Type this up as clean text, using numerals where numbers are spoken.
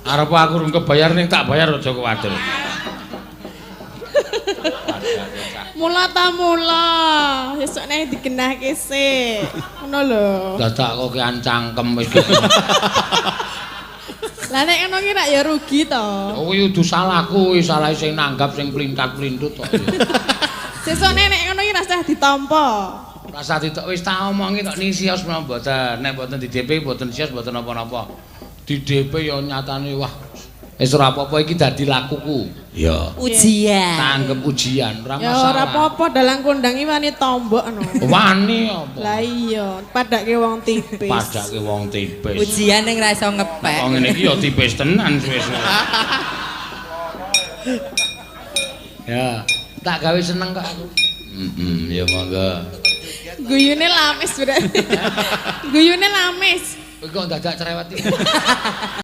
Arep aku urung kebayar ning tak bayar aja kuwatir. Mula ta mula. Sesuk nek digenahke sik. Ngono lho. Dadak kok kean cangkem wis. Lah nek ngono ki rak ya rugi to. Oh kuwi udu salahku, salah sing nanggap sing plintat-plintut to. Sesuk nek ngono ki rasah ditampa. Rasa ditok wis tak omongi tok nisios menawa mboten. Nek mboten di DP mboten sios mboten napa-napa. Di DP ya nyatane wah wis ora apa-apa iki dadi lakuku. Ya. Ujian. Tanggep ujian, ora Ya masalah. ora apa-apa dalang kondangi wani tombok no. Wani apa? Lah iya, padake wong tipis. Padake wong tipis. Ujian yang ra iso ngepek. Wong ngene iki ya tipis tenan suwe-suwe. Ya, tak gawe seneng kok aku. Ya monggo. Guyune lamis berarti. Guyune lamis. Kowe kok dadak cerewet iki.